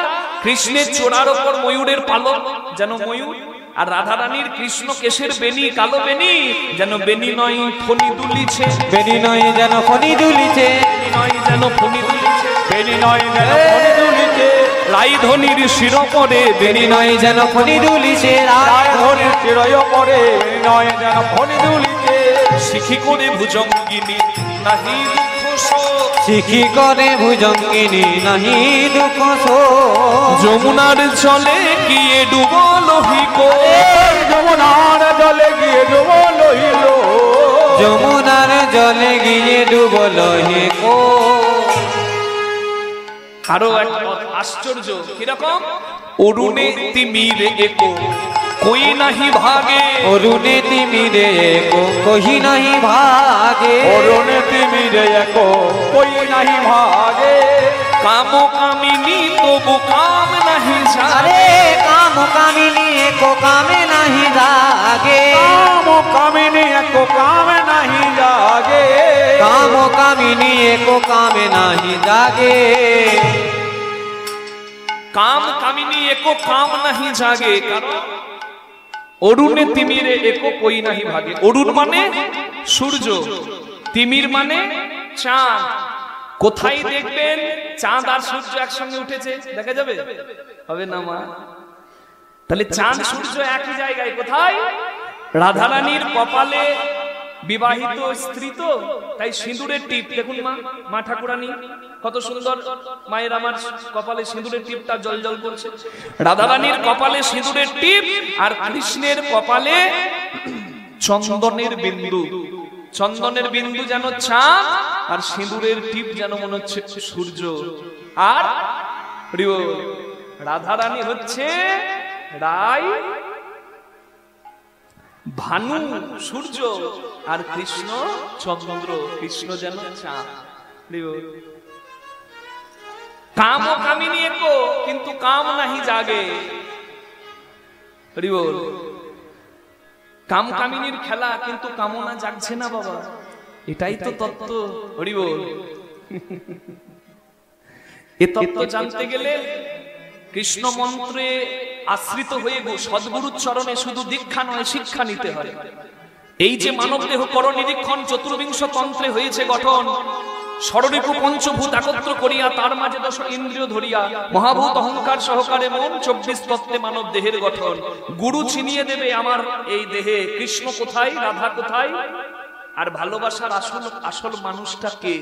S1: কৃষ্ণের চূড়ার ওপর ময়ূরের পালক, যেন ময়ূর। আর রাধারানীর কৃষ্ণ কেশের বেনি, কালো বেনি, যেন বেনি নয় ফণি দুলিছে,
S2: বেনি নয় যেন ফণি দুলিছে,
S1: বেনি নয় যেন ফণি দুলিছে,
S3: বেনি নয় যেন ফণি দুলিছে।
S1: রাইধনির শিরোপরে
S2: বেনি নয় যেন ফণি দুলিছে,
S3: রায় ধরির চিরয় পরে, বেনি নয় যেন ফণি দুলিছে।
S1: শিখি করে ভুজঙ্গিনী নাহি দুঃখ শো,
S2: শিখি করে ভুজঙ্গিনী নাহি দুঃখ শো।
S1: যমুনার জলে গিয়ে ডুবো লোহিত,
S3: যমুনার জলে গিয়ে ডুবো লোহিল,
S2: যমুনার জলে গিয়ে ডুবো লোহিত।
S1: আরো এক আশ্চর্য, কিরকম? অরুণে তিমির একো কই নাহি ভাগে,
S2: অরুণে তিমিরে একো কহি নাহি ভাগে,
S3: অরুণে তিমিরে একো কই নাহি ভাগে।
S1: কাম কামিনী তবু কাম নাহি জাগে,
S2: আরে কাম কামিনী একো কামে নাহি জাগে,
S3: কাম কামিনী একো কামে নাহি জাগে,
S2: কাম কামিনী একো কামে নাহি জাগে।
S1: কাম কামিনী একো কাম নাহি জাগে, কারণ অরুণে তিমিরে একো কই নাহি ভাগে। অরুণ মানে সূর্য, তিমির মানে চাঁদ। কোথায় দেখবেন চাঁদ আর সূর্য একসঙ্গে উঠেছে? দেখা যাবে? হবে না মা। তাহলে চাঁদ সূর্য একই জায়গায়, কোথায়? রাধারানীর কপালে, বিবাহিত স্ত্রী তো, তাই সিঁদুরের টিপ দেখুন মা, মা ঠাকুরানী কত সুন্দর, মায়ের আমার কপালে সিঁদুরের টিপটা জলজল করছে। রাধারানীর কপালে সিঁদুরের টিপ, আর কৃষ্ণের কপালে চন্দনের বিন্দু। চন্দনের বিন্দু যেন চাঁদ, আর সিঁদুরের টিপ যেন মনে হচ্ছে সূর্য। আর রাধারানী হচ্ছে রায় ভানু সূর্য, আর কৃষ্ণ চন্দ্র, কৃষ্ণ যেন চাঁদ। কাম ও কামিনী একো, কিন্তু কাম নাহি জাগে। কাম কামিনীর খেলা, কিন্তু কামনা জাগছে না বাবা। এটাই তো তত্ত্ব। হরি বল। এ তত্ত্ব জানতে গেলে কৃষ্ণ মন্ত্রে আশ্রিত হয়ে সদ্গুরুর চরণে শুধু দীক্ষা নয়, শিক্ষা নিতে হয়। এই যে মানব দেহ কর নিরীক্ষণ চতুর্বিংশ তন্ত্রে হয়েছে গঠন, ষড়রিপু পঞ্চভূত একত্র করিয়া তার মাঝে 10 ইন্দ্রিয় ধরিয়া মহাভূত অহংকার সহকারে মন 24 তত্ত্বে মানব দেহের গঠন। গুরু চিনিয়ে দেবে আমার এই দেহে কৃষ্ণ কোথায়, রাধা কোথায়, আর ভালোবাসার আসল মানুষটা কে।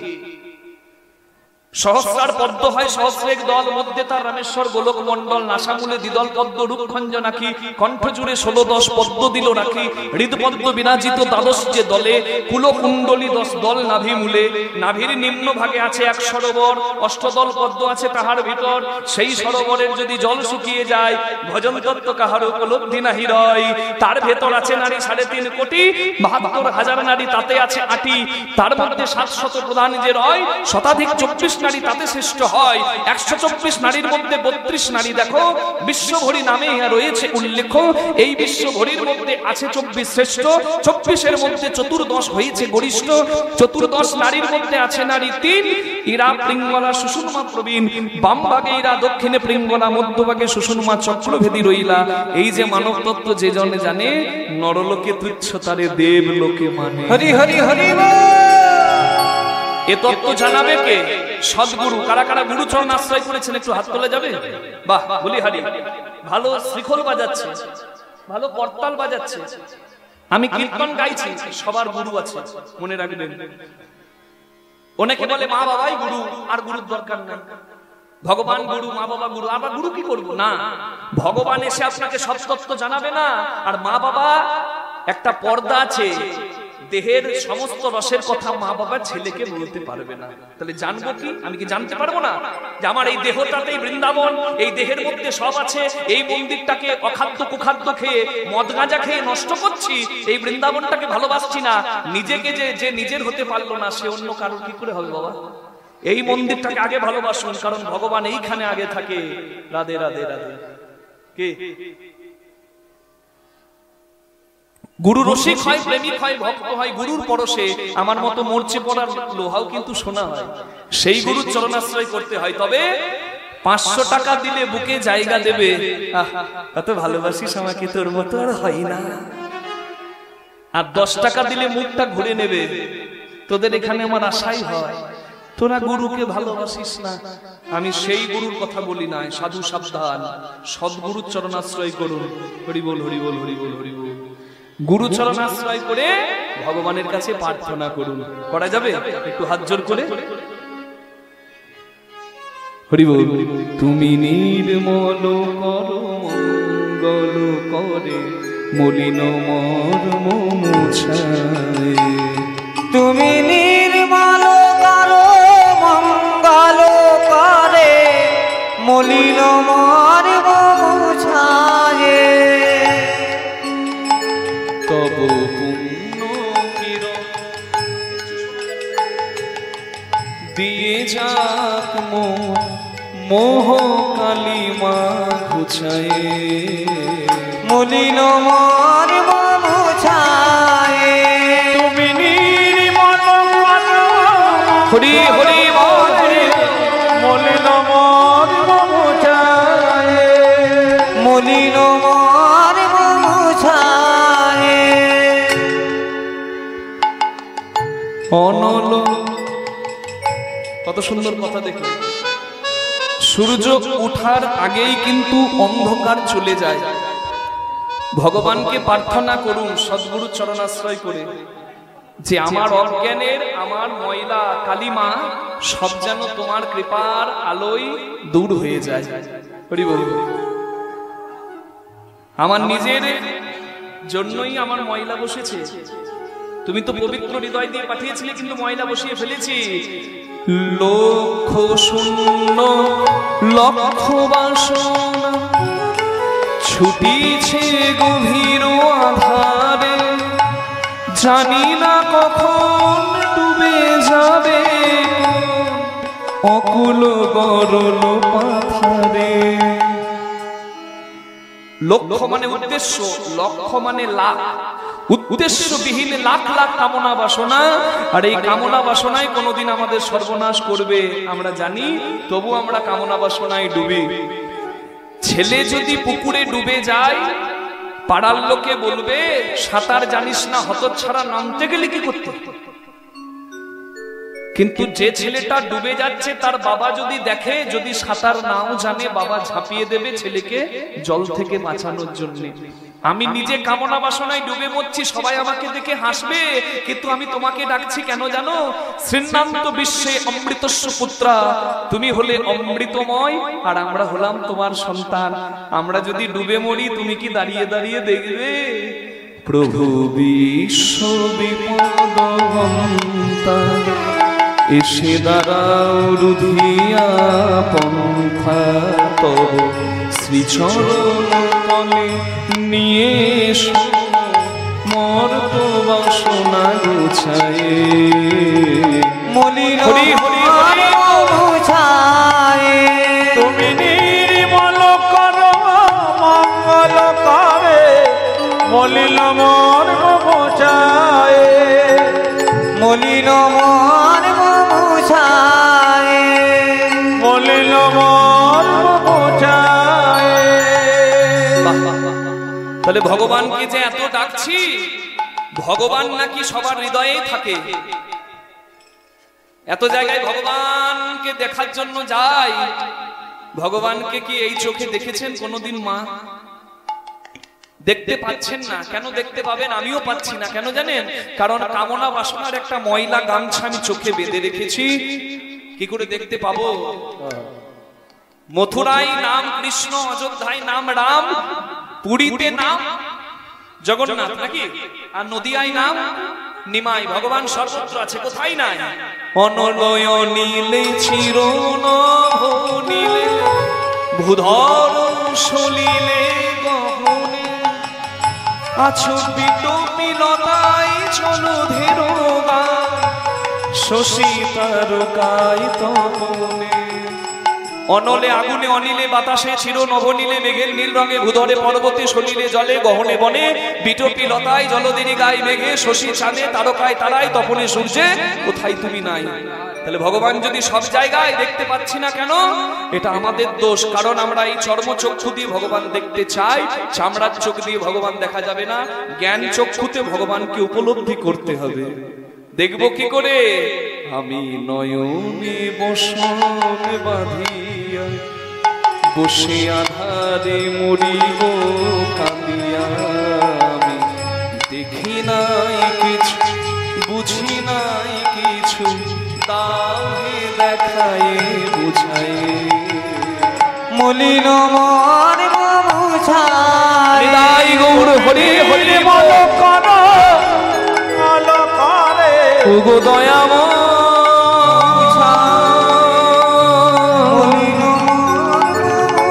S1: সহস্রার পদ্ম হয় সহস্রেক দল, মধ্যে তার রামেশ্বর গোলক মন্ডল, নাসামূলে দ্বিদল পদ্ম রূপখঞ্জ নাকি, কণ্ঠ জুড়ে 16-10 পদ্ম দিল রাখি, হৃদপদ্ম বিরাজিত দ্বাদশ যে দলে, কুলকুণ্ডলী 10 দল নাভি মূলে, নাভির নিম্ন ভাগে আছে এক সরোবর, অষ্টদল পদ্ম আছে তাহার ভিতর, সেই সরোবরের যদি জল শুকিয়ে যায়, ভজন তত্ত্ব কাহার উপলব্ধি নাহি রয়, তার ভেতর আছে নারী 3.5 কোটি, 72,000 নারী তাতে আছে 8টি, তার মধ্যে 700 প্রধান যে রয়, শতাধিক 24 নারী তাতে শ্রেষ্ঠ হয়, 124 নারীর মধ্যে 32 নারী দেখো বিশ্বভরি নামে রয়েছে উল্লেখ, এই বিশ্বভরির মধ্যে আছে 24 শ্রেষ্ঠ, 24-এর মধ্যে 14 হয়েছে গরিষ্ঠ, 14 নারীর মধ্যে আছে নারী 3, ইরা প্রিঙ্গলা সুষুম্মা প্রবীণ, বাম ভাগে ইরা, দক্ষিণে প্রিঙ্গলা, মধ্যভাগে সুষুম্মা চক্রভেদী রইলা। এই যে মানব তত্ত্ব যে জনে জানে, নরলোকে তুচ্ছ তারে দেবলোকে মানে।
S2: হরি হরি হরি
S1: এ তত্ত্ব জানাবে কে? সদ্গুরু। কারা কারা গুরুচরণ আশ্রয় করেছেন একটু হাত তোলা যাবে? বাহ, বলি হারি। ভালো শ্রীখোল বাজাচ্ছে, ভালো করতাল বাজাচ্ছে, আমি কীর্তন গাইছি, সবার গুরু আছে, মনে রাখবেন। অনেকে বলে মা বাবাই গুরু, আর গুরুর দরকার নেই, ভগবান গুরু, মা বাবা গুরু, আবার গুরু কি করবো? না, ভগবান এসে আপনাকে সব তত্ত্ব জানাবে না, আর মা বাবা একটা পর্দা আছে, দেহের সমস্ত রসের কথা মা বাবা ছেলেকে বলতে পারবে না। তাহলে জানবো কি? আমি কি জানতে পারবো না যে আমার এই দেহটাতেই বৃন্দাবন, এই দেহের মধ্যে সব আছে, এই মন্দিরটাকে অখাদ্য কুখাদ্য খেয়ে, মদ গাঁজা খেয়ে নষ্ট করছি, এই বৃন্দাবনটাকে ভালোবাসছি না, নিজেকে যে নিজের হতে পারলো না, সে অন্য কারোর কি করে হবে বাবা? এই মন্দিরটাকে আগে ভালোবাসুন, কারণ ভগবান এইখানে আগে থাকে। রাধে রাধে রাধে। কে গুরু রসিক হয়, প্রেমিক হয়, ভক্ত হয়, গুরুর পরশে আমার মতো মরচে পড়ার লোহাও কিন্তু শোনা হয়, সেই গুরুর চরণাশ্রয় করতে হয়। তবে 500 টাকা দিলে বুকে জায়গা দেবে, এত ভালোবাসিস আমাকে, তোর মতো আর হয় না। আর 10 টাকা দিলে মুখটা ঘুরে নেবে, তোদের এখানে আমার আশাই হয়, তোরা গুরুকে ভালোবাসিস না। আমি সেই গুরুর কথা বলি না, সাধু সাবধান, সদ্গুরুর চরণাশ্রয় করুন। হরি বল হরি বল হরি বল হরি বল। গুরু চরণাশ্রয় করে ভগবানের কাছে প্রার্থনা করুন। করা যাবে? একটু হাত জোর করে হরি বল। তুমি নির্মল করো মঙ্গল করে, মলিন মর্ম মুছায়।
S2: তুমি নির্মল করো মঙ্গল করে, মলিন মর্ম মুছায়।
S1: তব পুণ্য কিরণ দিয়ে যাক মোহ কালিমা ঘুচায়,
S2: মলিন মর্ম মুছায়।
S3: তুমি নির্মল
S1: হরি হরি বল হরি,
S3: মলিন মর্ম মুছায়,
S2: মলিন মর্ম মুছায়।
S1: অনল। কত সুন্দর কথা দেখুন, সূর্য ওঠার আগেই কিন্তু অন্ধকার চলে যায়। ভগবানকে প্রার্থনা করুন সদ্গুরু চরণাশ্রয় করে, যে আমার অজ্ঞানের, আমার ময়লা কালিমা সব যেন তোমার কৃপার আলোয় দূর হয়ে যায়। হরি বল। আমার নিজের জন্যই আমার ময়লা বসেছে, তুমি তো পবিত্র হৃদয় দিয়ে পাঠিয়েছিলে, কিন্তু ময়লা বসিয়ে ফেলেছি। লক্ষ শূন্য লক্ষ বাসনা ছুটিছে গভীর আধারে, জানি না কখন ডুবে যাবে অকুল গরল পাথারে। লক্ষ্য মানে উদ্দেশ্য, লক্ষ্য মানে লাখ, উদ্দেশ্যবিহীন লাখ লাখ কামনা বাসনা, আর এই কামনা বাসনায় কোনোদিন আমাদের সর্বনাশ করবে আমরা জানি, তবু আমরা কামনা বাসনায় ডুবি। ছেলে যদি পুকুরে ডুবে যায়, পাড়ার লোকে বলবে সাঁতার জানিস না, হতচ্ছাড়া, নামতে গেলে কি করতে? কিন্তু যে ছেলেটা ডুবে যাচ্ছে তার বাবা যদি দেখে, যদি সাঁতার নাও জানে, বাবা ঝাঁপিয়ে দেবে ছেলেকে জল থেকে বাঁচানোর জন্য। আমি নিজে কামনা বাসনায় ডুবে মরছি, সবাই আমাকে দেখে হাসবে, কিন্তু আমি তোমাকে ডাকছি কেন জানো? শ্রীনান্ত বিশ্বে অমৃতস্য পুত্রা, তুমি হলে অমৃতময় আর আমরা হলাম তোমার সন্তান। আমরা যদি ডুবে মরি তুমি কি দাঁড়িয়ে দাঁড়িয়ে দেখবে? প্রভু বিশ্ব বিপদহন্তা, এসে দাঁড়াও রুধিয়া পন্থা, তব শ্রীচরণ তলে নিয়ে মর্ত বাসনা গুছায়ে।
S2: মলিন
S1: হরি হরি হরি
S2: মুছায়ে,
S3: তুমি নির্মল করো মঙ্গল করে, মলিন মর্ম মোছায়ে।
S2: মলিন মর্ম মুছায়ে,
S3: মলিন মর্ম মোছায়ে।
S1: তাহলে ভগবানকে যে এত ডাকছি, ভগবান নাকি সবার হৃদয়ে থাকে। এত জায়গায় ভগবানকে দেখার জন্য যাই, ভগবানকে কি এই চোখে দেখেছেন কোনোদিন মা? দেখতে পাচ্ছেন না। কেন দেখতে পাবেন? আমিও পাচ্ছি না। কেন জানেন? কারণ কামনা বাসনার একটা ময়লা গামছা আমি চোখে বেঁধে রেখেছি। কি করে দেখতে পাবো? মথুরায় নাম কৃষ্ণ, অযোধ্যায় নাম রাম, পুরীতে নাম জগন্নাথ নাকি, আর নদিয়ায় নাম নিমাই। ভগবান সর্বত্র আছে, কোথায় নাই? অনলয় নীলে চির নীলে, ভূধর সলিলে গহনে, আছো পিলতায় জলধের গান, শশী তারকায় তপনে। অনলে আগুনে, অনিলে বাতাসে, চির নভনীলে মেঘের নীল রঙে, ভূধরে পর্বতে, সলিলে জলে, গহনে বনে, বিটপি লতায় জলদিনী গায়ে মেঘে, শশী চাঁদে, তারকায় তারায়, তপনে সূর্যে, কোথায় তুমি নাই? তাহলে ভগবান যদি সব জায়গায়, দেখতে পাচ্ছি না কেন? এটা আমাদের দোষ। কারণ আমরা এই চর্মচক্ষু দিয়ে ভগবান দেখতে চাই, চামড়ার চোখ দিয়ে ভগবান দেখা যাবে না। জ্ঞান চক্ষুতে ভগবানকে উপলব্ধি করতে হবে। দেখবো কি করে? আমি নয়নে বসনে বাঁধিয়া, বসে আধারে মরিব কাঁদিয়া। আমি দেখি নাই কিছু, বুঝি নাই কিছু, তাহে দেখায় বুঝায়।
S2: মলিন মর্ম মুছায়ে,
S1: হৃদয় গৌর হরি হরি
S3: নির্মল করো মঙ্গল করে,
S1: ওগো দয়াময়।
S2: মলিন মর্ম মুছায়ে,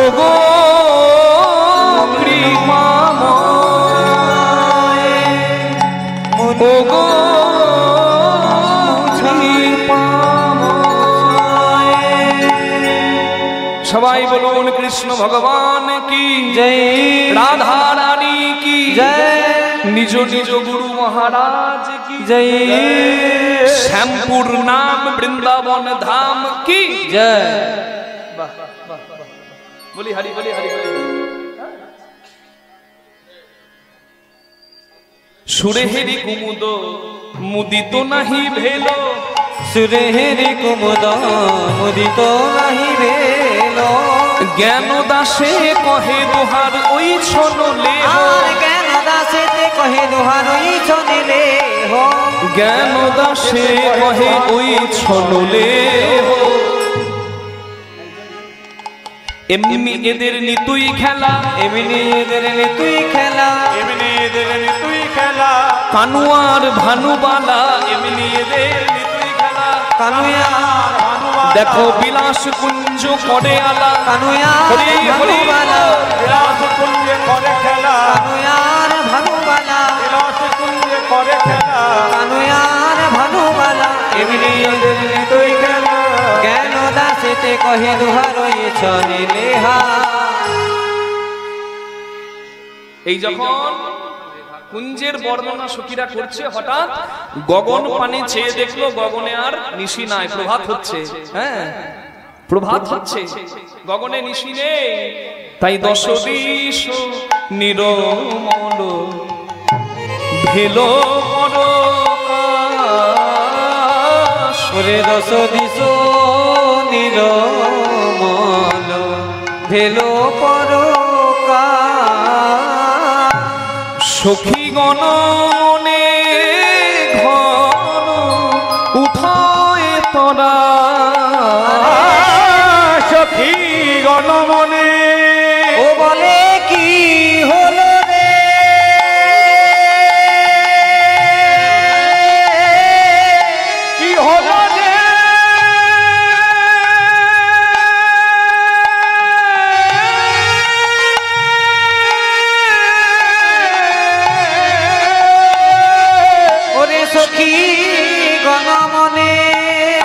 S1: ওগো কৃপাময়, ওগো সবাই বলুন কৃষ্ণ ভগবান কি
S2: জয়,
S1: রাধা রানী কি
S2: জয়,
S1: নিজ নিজ গুরু মহারাজ কি
S2: জয়,
S1: শ্যামপুর নাম বৃন্দাবন ধাম কি
S2: জয়।
S1: বলি হরি বলি হরি বলি। সুরে হেরি কুমুদ মুদিত নাহি ভেল,
S2: সুরেহেরি কুমুদ মুদিত নাহি ভেল,
S1: জ্ঞান দাসে কহে দোহার ওই ছনলে,
S2: আর জ্ঞান দাসেতে কহে দোহার ওই ছনলে হো,
S1: জ্ঞান দাসে কহে ওই ছনলে। এমনি এদের নিতুই খেলা,
S2: এমনি এদের নিতুই খেলা,
S3: এমনি এদের নিতুই খেলা,
S1: কানুয়ার ভানুবালা, এমনি এদের নিতুই খেলা।
S2: কানুয়ার
S1: দেখো বিলাস কুঞ্জ করে আলা,
S2: কানুয়ার
S1: হরি হরি
S2: ভানুবালা,
S3: বিলাস কুঞ্জে করে খেলা,
S2: কানুয়ার ভানুবালা,
S3: বিলাস কুঞ্জে করে খেলা,
S2: কানুয়ার ভানুবালা,
S3: এমনি এদের নিতুই খেলা।
S2: জ্ঞান দাসেতে কহে দোহার ওই ছনলে হা।
S1: এই যখন কুঞ্জের বর্ণনা সখীরা করছে, হঠাৎ গগন পানে চেয়ে দেখলো গগনে আর নিশি নাই, প্রভাত হচ্ছে। হ্যাঁ, প্রভাত হচ্ছে, গগনে নিশি নেই। তাই দশ দিশ নিরমল ভেল পরকাশ,
S2: ওরে রস দিস নিরমল ভেলো পরকা
S1: সখী গণ মনে ঘন উঠায় তরা
S3: সখী গণমনে
S2: ও বলে কি হলো রে
S3: কি হলো রে
S2: ওরে সখী গণমনে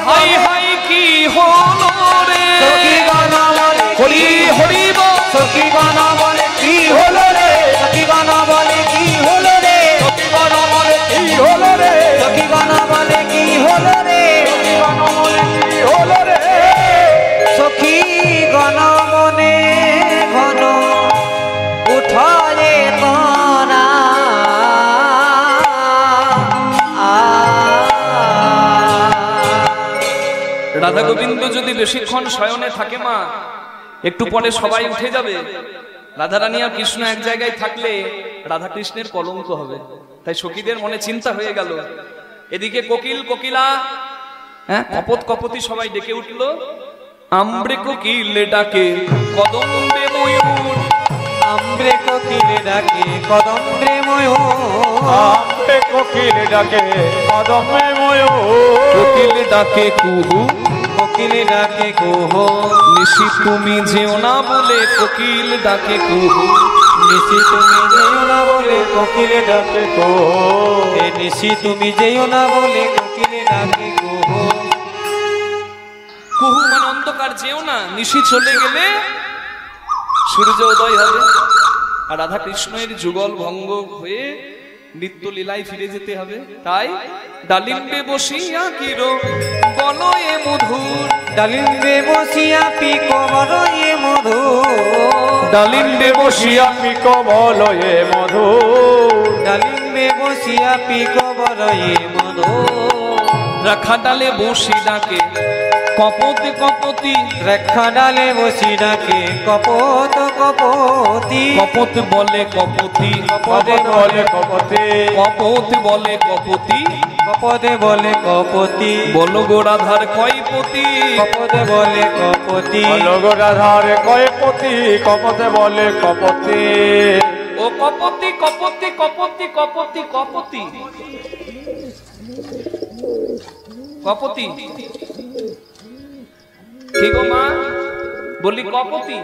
S1: হাই হাই কি হলো রে
S2: সখী গণমনে
S1: হরি হরি বল
S2: সখী গণমনে কি হলো রে সখী গণমনে কি হলো রে
S3: সখী গণমনে কি হলো রে
S2: সখী গণমনে কি হলো রে
S3: সখী গণমনে কি হলো রে
S2: সখী গণমনে ঘন উঠয়ে তোরা
S1: রাধা গোবিন্দ যদি বেশিক্ষণ শয়নে থাকে মা, একটু পরে সবাই উঠে যাবে। রাধারানী আর কৃষ্ণ এক জায়গায় থাকলে রাধা কৃষ্ণের কলঙ্ক হবে। তাই সখীদের মনে চিন্তা হয়ে গেল। এদিকে কোকিল কোকিলা, হ্যাঁ, কপত কপতি সবাই ডেকে উঠল। আমরে কোকিল ডাকে কদম্বে ময়ূর,
S2: আমরে কোকিলে ডাকে কদম্বে ময়ূর
S3: আমরে কোকিল ডাকে কদমে ময়ূর
S1: কোকিল ডাকে কুহু,
S2: কোকিলে ডাকে কুহু
S1: নিশি তুমি যেও না বলে কোকিল ডাকে কুহু।
S2: নিশি তুমি যেও না বলে কোকিলে ডাকে
S3: কো
S2: এ নিশি তুমি যেও না বলে কোকিলে ডাকে কুহু
S1: কুহু মানে অন্ধকার, যেও না, নিশি চলে গেলে সূর্য উদয় হবে। আর রাধা কৃষ্ণের যুগল ভঙ্গ হয়ে নিত্য লীলায় ফিরে যেতে হবে। তাই ডালিম্বে বসিয়া কিরো বলয়ে মধুর,
S2: ডালিম্বে বসিয়া পিকো বরয়ে মধু
S1: ডালিম্বে বসিয়া
S3: পিক বলয়ে মধু
S2: ডালিম্বে বসিয়া পিকো বরয়ে মধু
S1: রাখা ডালে বসি ডাকে কপতে কপতি,
S2: রেখা ডালে বসি ডাকে কপত কপতি
S1: কপত বলে কপতি,
S2: কপতে
S3: বলে কপতে
S1: কপত বলে কপতি,
S2: কপতে বলে কপতি
S1: বলো গো রাধার কয়পতি,
S2: কপতে বলে কপতি
S3: অলগো রাধারে কয়পতি কপতে বলে কপতে
S1: ও কপতি কপতি কপতি কপতি কপতি কপতি, কি গো মা বলি কপতি।